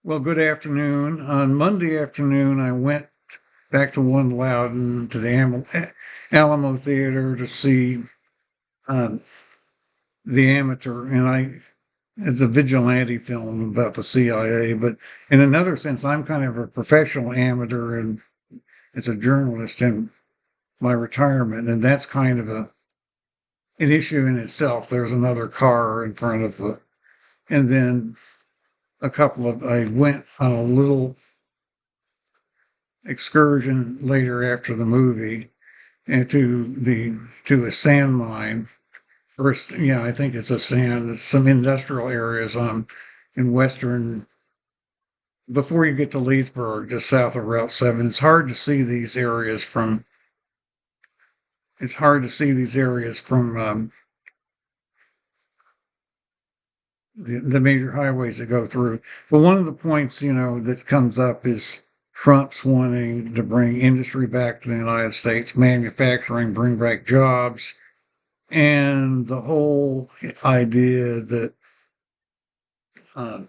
Well, good afternoon. On Monday afternoon, I went back to One Loudoun to the Alamo Theater to see uh, The Amateur, it's a vigilante film about the CIA. But in another sense, I'm kind of a professional amateur and as a journalist in my retirement, and that's kind of an issue in itself. There's another car in front of and then I went on a little excursion later after the movie and to a sand mine. Yeah, I think it's a sand. It's some industrial areas on in western before you get to Leesburg, just south of Route 7. It's hard to see these areas from the major highways that go through. But one of the points, that comes up is Trump's wanting to bring industry back to the United States, manufacturing, bring back jobs, and the whole idea that uh,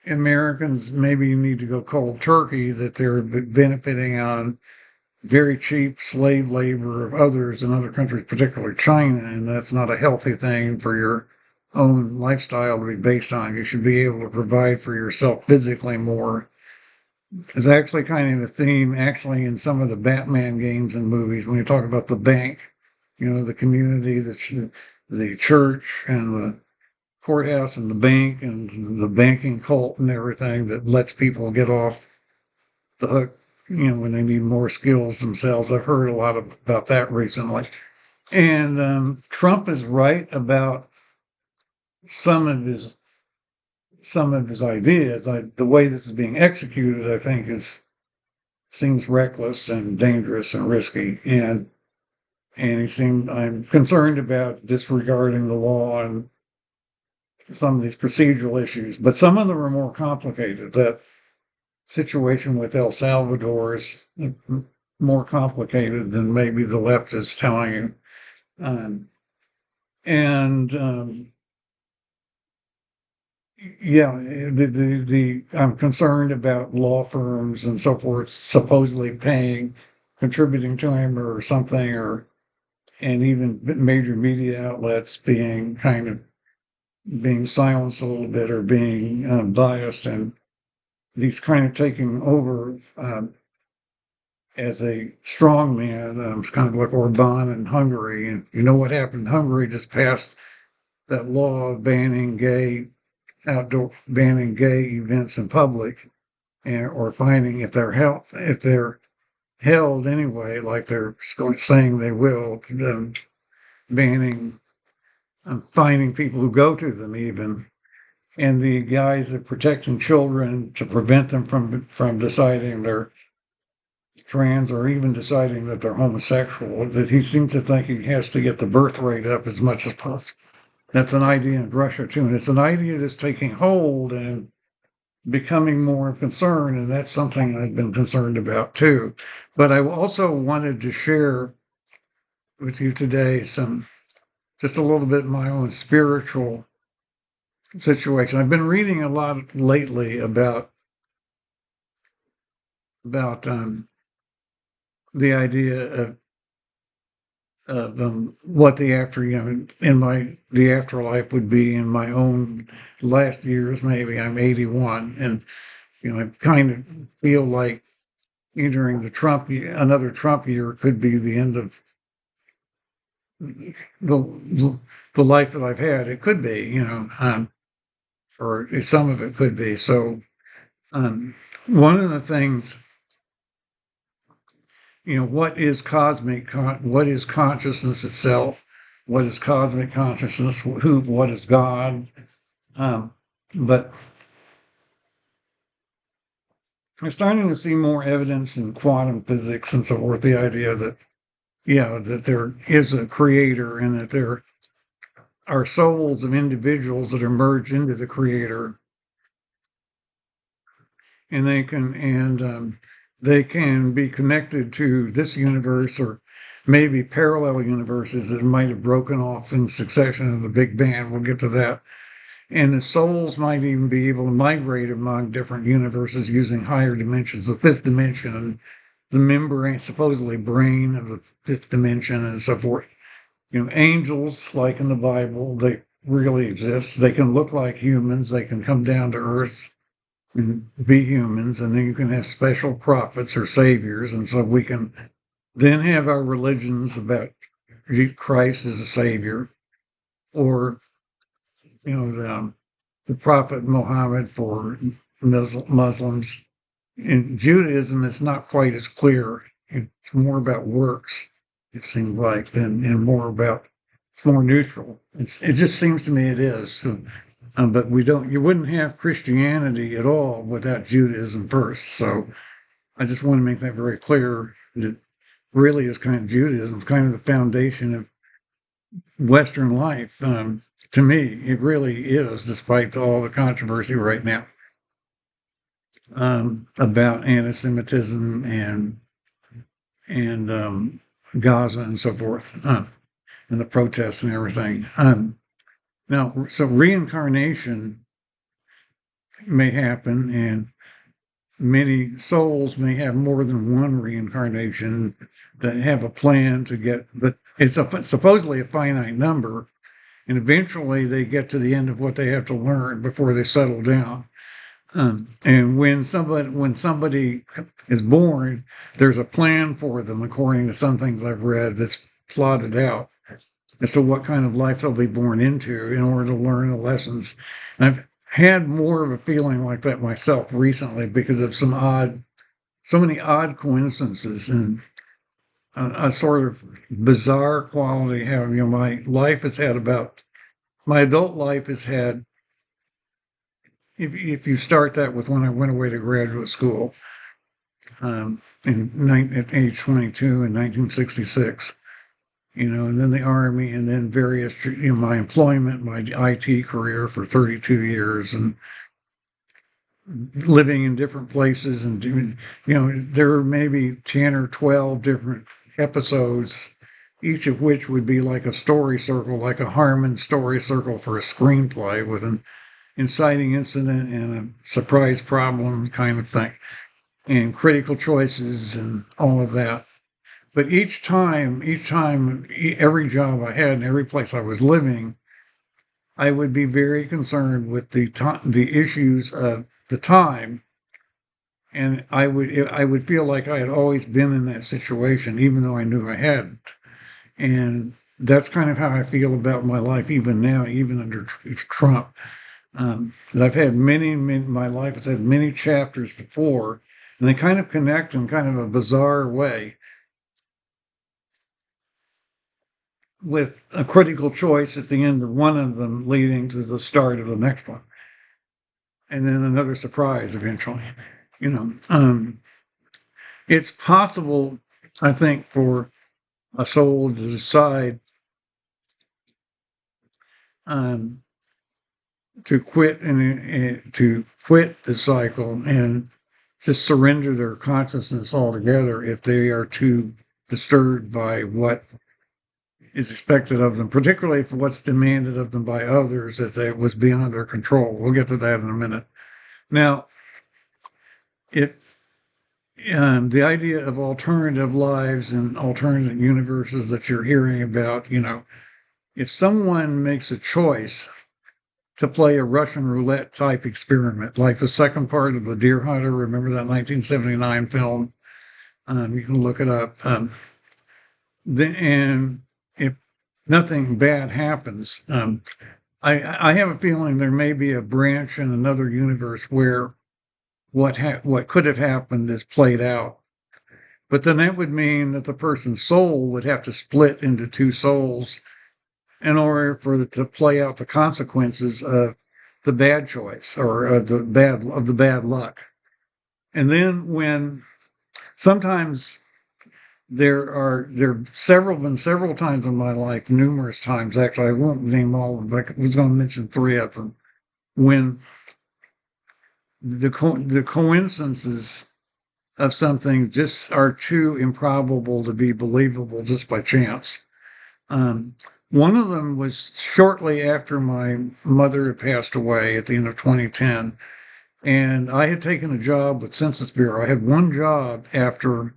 Americans maybe need to go cold turkey, that they're benefiting on very cheap slave labor of others in other countries, particularly China, and that's not a healthy thing for your own lifestyle to be based on. You should be able to provide for yourself physically more. It's actually kind of a theme, actually, in some of the Batman games and movies when you talk about the bank, the community, the church, and the courthouse, and the bank, and the banking cult, and everything that lets people get off the hook, when they need more skills themselves. I've heard a lot about that recently. And Trump is right about some of his ideas. The way this is being executed, I think, seems reckless and dangerous and risky. And I'm concerned about disregarding the law and some of these procedural issues, but some of them are more complicated. That situation with El Salvador is more complicated than maybe the left is telling you. And yeah, I'm concerned about law firms and so forth supposedly contributing to him or something, and even major media outlets being silenced a little bit or being biased, and he's kind of taking over as a strong man. It's kind of like Orban in Hungary, and you know what happened? Hungary just passed that law banning gay events in public, or finding if they're held anyway, like they're saying they will, banning finding people who go to them even, and the guys of protecting children to prevent them from deciding they're trans or even deciding that they're homosexual. That he seems to think he has to get the birth rate up as much as possible. That's an idea in Russia too, and it's an idea that's taking hold and becoming more of concern, and that's something I've been concerned about too. But I also wanted to share with you today just a little bit my own spiritual situation. I've been reading a lot lately about the idea of what the afterlife would be in my own last years. Maybe I'm 81, and I kind of feel like entering another Trump year could be the end of the the life that I've had. It could be, or some of it could be. So, one of the things, what is consciousness itself? What is cosmic consciousness? What is God? But I'm starting to see more evidence in quantum physics and so forth. The idea that, that there is a creator and that there are souls of individuals that are merged into the creator, and they can be connected to this universe or maybe parallel universes that might have broken off in succession in the Big Bang. We'll get to that. And the souls might even be able to migrate among different universes using higher dimensions, the fifth dimension, the membrane, supposedly brain of the fifth dimension, and so forth. Angels, like in the Bible, they really exist. They can look like humans. They can come down to earth and be humans. And then you can have special prophets or saviors. And so we can then have our religions about Christ as a savior, or, the prophet Muhammad for Muslims. In Judaism, it's not quite as clear. It's more about works, it seems like, and more about, it's more neutral. It just seems to me it is. But you wouldn't have Christianity at all without Judaism first. So I just want to make that very clear, that really is kind of Judaism, kind of the foundation of Western life. To me, it really is, despite all the controversy right now about anti-Semitism and Gaza and so forth, and the protests and everything. Now, so reincarnation may happen, and many souls may have more than one reincarnation that have a plan to get, but it's supposedly a finite number, and eventually they get to the end of what they have to learn before they settle down. And when somebody is born, there's a plan for them, according to some things I've read, that's plotted out as to what kind of life they'll be born into in order to learn the lessons. And I've had more of a feeling like that myself recently because of so many odd coincidences and a sort of bizarre quality. How my adult life has had. If you start that with when I went away to graduate school at age 22 in 1966, and then the Army, and then various, my employment, my IT career for 32 years, and living in different places, and doing, there are maybe 10 or 12 different episodes, each of which would be like a story circle, like a Harmon story circle for a screenplay with an inciting incident and a surprise problem kind of thing, and critical choices and all of that. But each time, every job I had and every place I was living, I would be very concerned with the issues of the time, and I would feel like I had always been in that situation, even though I knew I hadn't. And that's kind of how I feel about my life, even now, even under Trump. I've had my life has had many chapters before, and they kind of connect in kind of a bizarre way, with a critical choice at the end of one of them leading to the start of the next one. And then another surprise eventually. It's possible, I think, for a soul to decide to quit to quit the cycle and just surrender their consciousness altogether if they are too disturbed by what is expected of them, particularly for what's demanded of them by others, if it was beyond their control. We'll get to that in a minute. Now, the idea of alternative lives and alternate universes that you're hearing about, if someone makes a choice to play a Russian roulette type experiment, like the second part of The Deer Hunter, remember that 1979 film? You can look it up. And if nothing bad happens, I have a feeling there may be a branch in another universe where what could have happened is played out. But then that would mean that the person's soul would have to split into two souls in order for it to play out the consequences of the bad choice or of the bad luck. And then when sometimes there been several times in my life, numerous times actually, I won't name all of them, but I was going to mention three of them, when the coincidences of something just are too improbable to be believable just by chance. One of them was shortly after my mother had passed away at the end of 2010. And I had taken a job with Census Bureau. I had one job after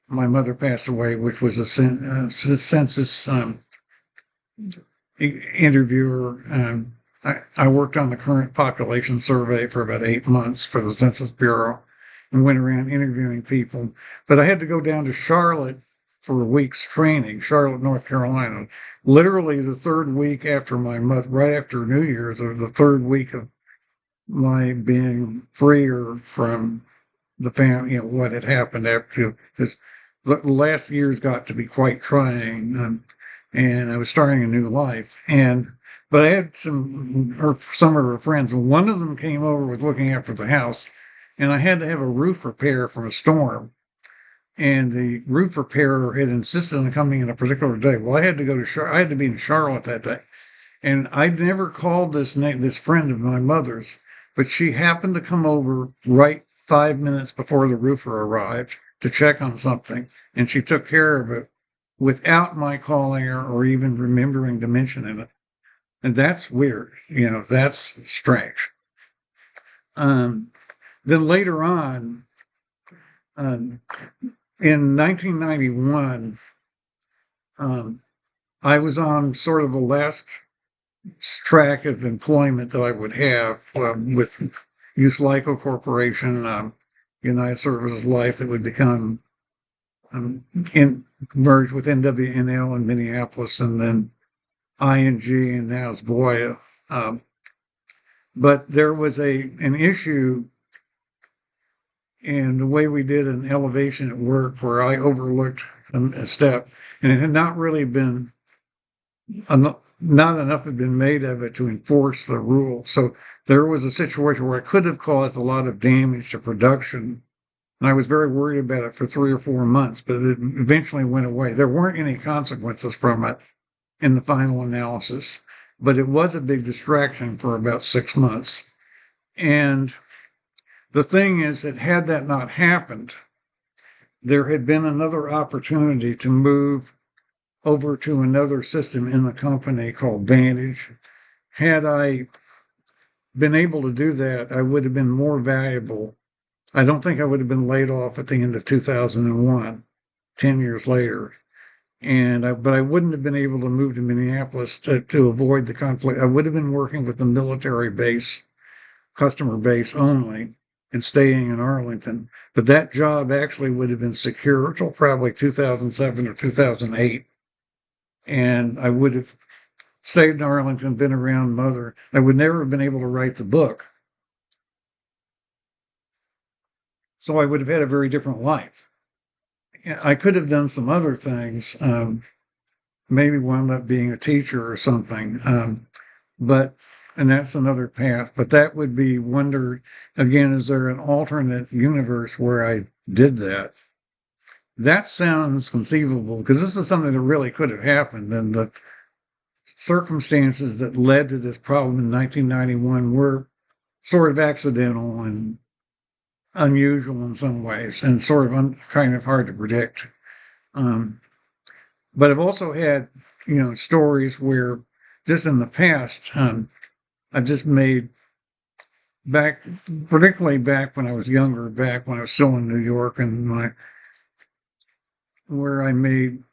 my mother passed away, which was a census interviewer. I worked on the current population survey for about 8 months for the Census Bureau and went around interviewing people. But I had to go down to Charlotte for a week's training, Charlotte, North Carolina. Literally the third week after my mother, right after New Year's, or the third week of my being freer from the family, what had happened after this. The last years got to be quite trying, and I was starting a new life. But I had some of her friends, and one of them came over was looking after the house, and I had to have a roof repair from a storm. And the roof repairer had insisted on coming in a particular day. Well, I had to go to I had to be in Charlotte that day, and I'd never called this friend of my mother's, but she happened to come over right 5 minutes before the roofer arrived to check on something, and she took care of it without my calling her or even remembering to mention it. And that's weird, that's strange. Then later on, in 1991, I was on sort of the last track of employment that I would have with Youth Lyco Corporation, United Services Life, that would become merged with NWNL in Minneapolis, and then ING, and now it's Voya. But there was an issue in the way we did an elevation at work where I overlooked a step, and it had not really been not enough had been made of it to enforce the rule. So there was a situation where I could have caused a lot of damage to production. And I was very worried about it for 3 or 4 months, but it eventually went away. There weren't any consequences from it in the final analysis, but it was a big distraction for about 6 months. And the thing is that had that not happened, there had been another opportunity to move over to another system in the company called Vantage. Had I been able to do that, I would have been more valuable. I don't think I would have been laid off at the end of 2001, 10 years later. But I wouldn't have been able to move to Minneapolis to avoid the conflict. I would have been working with the military base, customer base only, and staying in Arlington. But that job actually would have been secure until probably 2007 or 2008. And I would have stayed in Arlington, been around Mother. I would never have been able to write the book. So I would have had a very different life. I could have done some other things, maybe wound up being a teacher or something. And that's another path. But that would be wonder, again, is there an alternate universe where I did that? That sounds conceivable, because this is something that really could have happened. And the circumstances that led to this problem in 1991 were sort of accidental and unusual in some ways, and sort of kind of hard to predict. But I've also had, stories where just in the past, I've just made particularly back when I was younger, back when I was still in New York, and where I made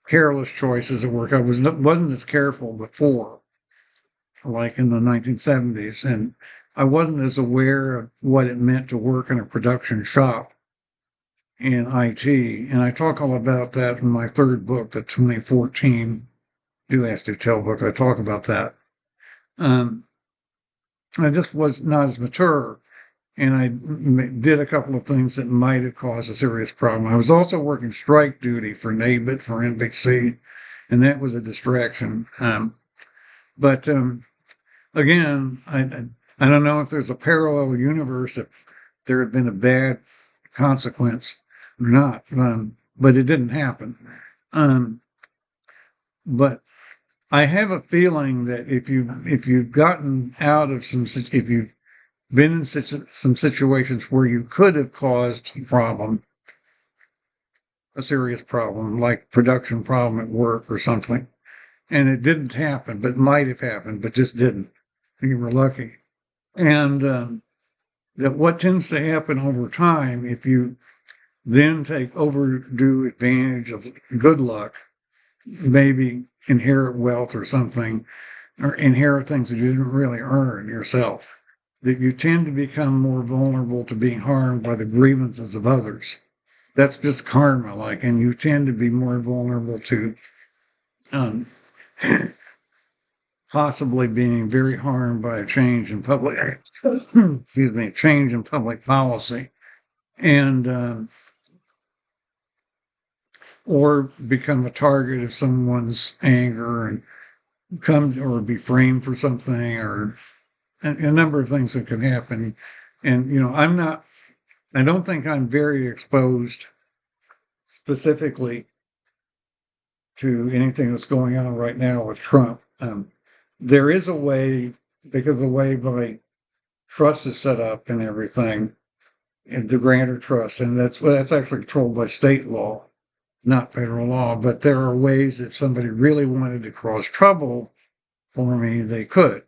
careless choices at work. I wasn't as careful before, like in the 1970s, and I wasn't as aware of what it meant to work in a production shop in IT. And I talk all about that in my third book, the 2014 Do Ask, Do Tell book. I talk about that. I just was not as mature, and I did a couple of things that might have caused a serious problem. I was also working strike duty for NABIT, for NBC, and that was a distraction. But again, I don't know if there's a parallel universe, if there had been a bad consequence or not, but it didn't happen. But I have a feeling that if you've gotten out of if you've been in some situations where you could have caused a serious problem, like production problem at work or something, and it didn't happen, but might have happened, but just didn't. You were lucky. And that what tends to happen over time, if you then take overdue advantage of good luck, maybe inherit wealth or something, or inherit things that you didn't really earn yourself, that you tend to become more vulnerable to being harmed by the grievances of others. That's just karma, like, and you tend to be more vulnerable to um, possibly being very harmed by a change in public, excuse me, change in public policy, and or become a target of someone's anger and come or be framed for something, or a number of things that can happen. And I don't think I'm very exposed specifically to anything that's going on right now with Trump. There is a way, because the way my trust is set up and everything, and the grantor trust, and that's actually controlled by state law, not federal law. But there are ways if somebody really wanted to cause trouble for me, they could.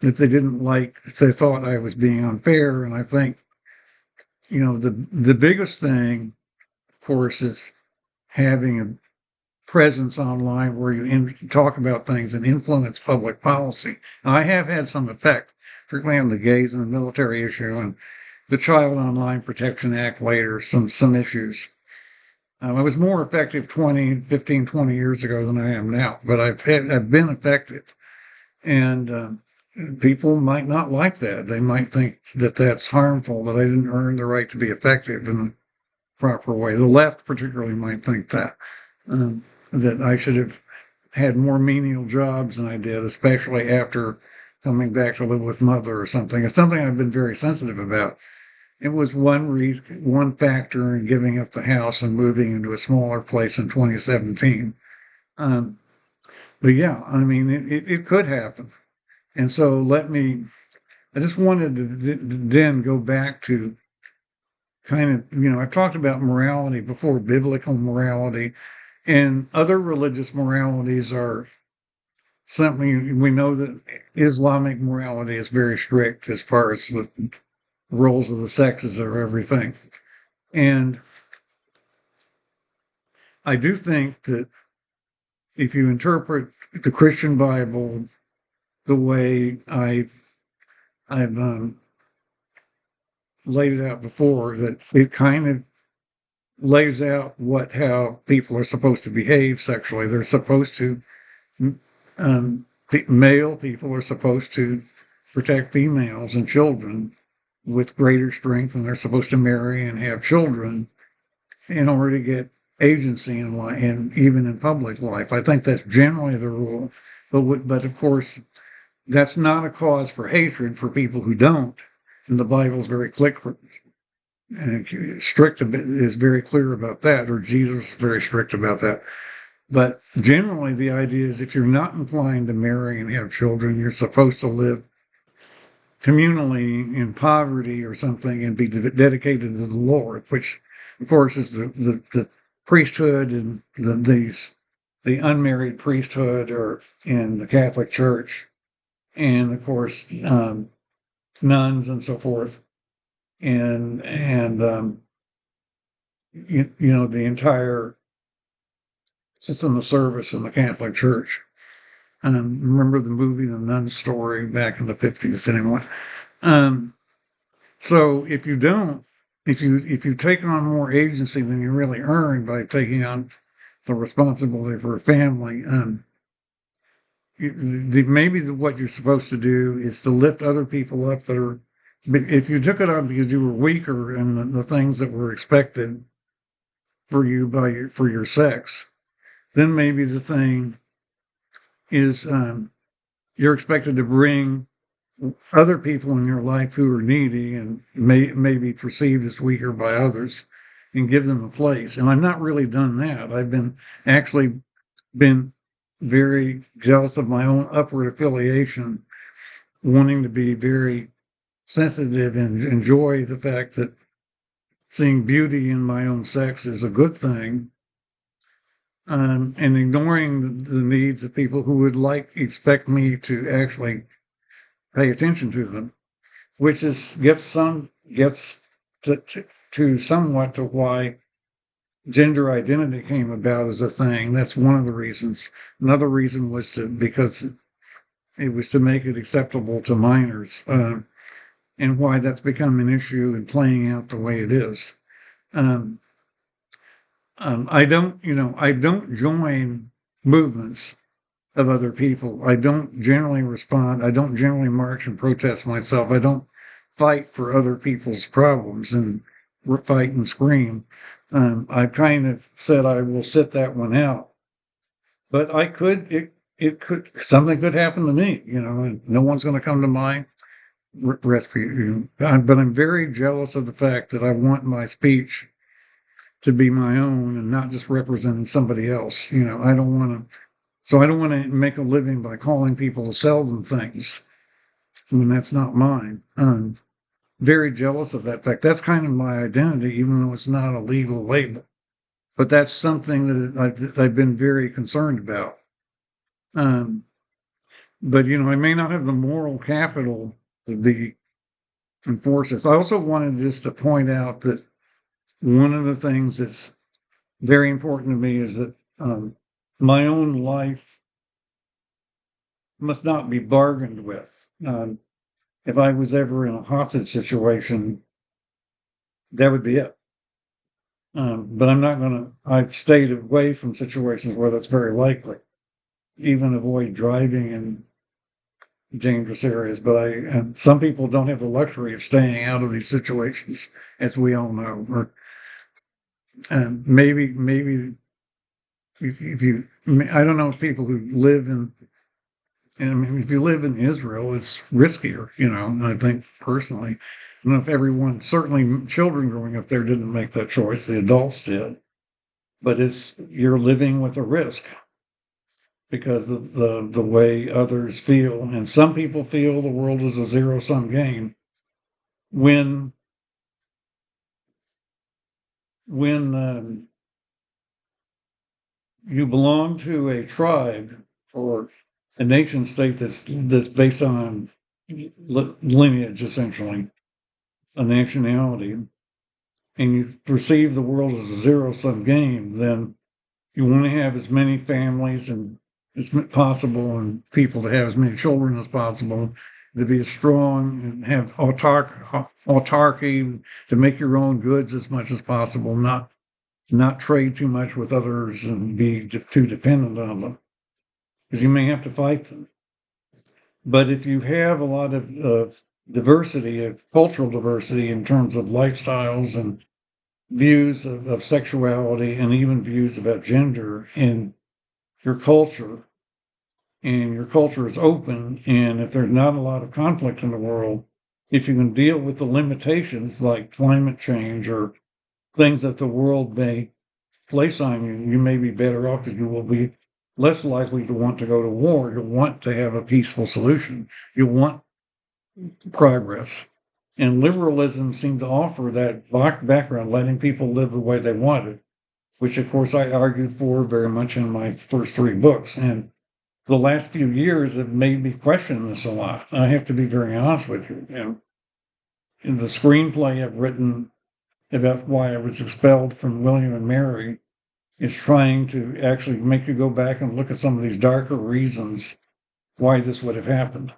If they didn't like, if they thought I was being unfair, and I think, the biggest thing, of course, is having a presence online where you talk about things and influence public policy. Now, I have had some effect, particularly on the gays and the military issue and the Child Online Protection Act later, some issues. I was more effective 20 years ago than I am now, but I've been effective. And people might not like that. They might think that that's harmful, that I didn't earn the right to be effective in the proper way. The left particularly might think that. That I should have had more menial jobs than I did, especially after coming back to live with mother or something. It's something I've been very sensitive about. It was one factor in giving up the house and moving into a smaller place in 2017. Um, but yeah, I mean, it could happen. And so I just wanted to then go back to kind of, I've talked about morality before, biblical morality, and other religious moralities are something we know that Islamic morality is very strict as far as the roles of the sexes or everything. And I do think that if you interpret the Christian Bible the way I've laid it out before, that it kind of lays out how people are supposed to behave sexually. They're supposed to, male people are supposed to protect females and children with greater strength, and they're supposed to marry and have children in order to get agency in life, and even in public life. I think that's generally the rule, but of course, that's not a cause for hatred for people who don't. And the Bible's very clear, and strict is very clear about that, or Jesus is very strict about that. But generally, the idea is if you're not inclined to marry and have children, you're supposed to live communally in poverty or something and be dedicated to the Lord, which, of course, is the priesthood and the unmarried priesthood or in the Catholic Church, and of course nuns and so forth, and the entire system of service in the Catholic Church. Remember the movie The Nun Story back in the 50s anyway. So if you don't, if you take on more agency than you really earn by taking on the responsibility for a family, maybe what you're supposed to do is to lift other people up that are. If you took it on because you were weaker in the things that were expected for you for your sex, then maybe the thing is you're expected to bring other people in your life who are needy and may be perceived as weaker by others and give them a place. And I've not really done that. I've actually been very jealous of my own upward affiliation, wanting to be very sensitive and enjoy the fact that seeing beauty in my own sex is a good thing. and ignoring the needs of people who would expect me to actually pay attention to them, which gets to somewhat to why gender identity came about as a thing. That's one of the reasons. Another reason was because it was to make it acceptable to minors, and why that's become an issue and playing out the way it is. Um, I don't join movements of other people. I don't generally respond. I don't generally march and protest myself. I don't fight for other people's problems and fight and scream. I kind of said I will sit that one out, but it could, something could happen to me, and no one's going to come to my rescue. But I'm very jealous of the fact that I want my speech to be my own and not just representing somebody else. I don't want to make a living by calling people to sell them things when that's not mine. I'm very jealous of that fact. That's kind of my identity, even though it's not a legal label. But that's something that I've been very concerned about. Um, but I may not have the moral capital to be enforce this. I also wanted just to point out that one of the things that's very important to me is that my own life must not be bargained with. If I was ever in a hostage situation, that would be it. But I'm not going to, I've stayed away from situations where that's very likely, even avoid driving in dangerous areas. But some people don't have the luxury of staying out of these situations, as we all know. Or maybe if you, I don't know if people who live and I mean, if you live in Israel, it's riskier, I think personally. I don't know if everyone, certainly children growing up there didn't make that choice, the adults did. But you're living with a risk because of the way others feel. And some people feel the world is a zero-sum game. When you belong to a tribe or a nation state that's based on lineage, essentially, a nationality, and you perceive the world as a zero-sum game, then you want to have as many families and as possible, and people to have as many children as possible, to be strong and have autarky, to make your own goods as much as possible, not trade too much with others and be too dependent on them, because you may have to fight them. But if you have a lot of diversity, of cultural diversity in terms of lifestyles and views of sexuality and even views about gender in your culture, and your culture is open, and if there's not a lot of conflict in the world, if you can deal with the limitations like climate change or things that the world may place on you, you may be better off because you will be less likely to want to go to war. You'll want to have a peaceful solution. You'll want progress. And liberalism seemed to offer that background, letting people live the way they wanted, which of course I argued for very much in my first three books. And the last few years have made me question this a lot. I have to be very honest with you. In the screenplay I've written about why I was expelled from William and Mary is trying to actually make you go back and look at some of these darker reasons why this would have happened.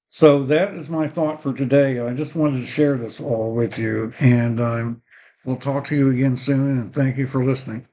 So that is my thought for today. I just wanted to share this all with you, and we'll talk to you again soon, and thank you for listening.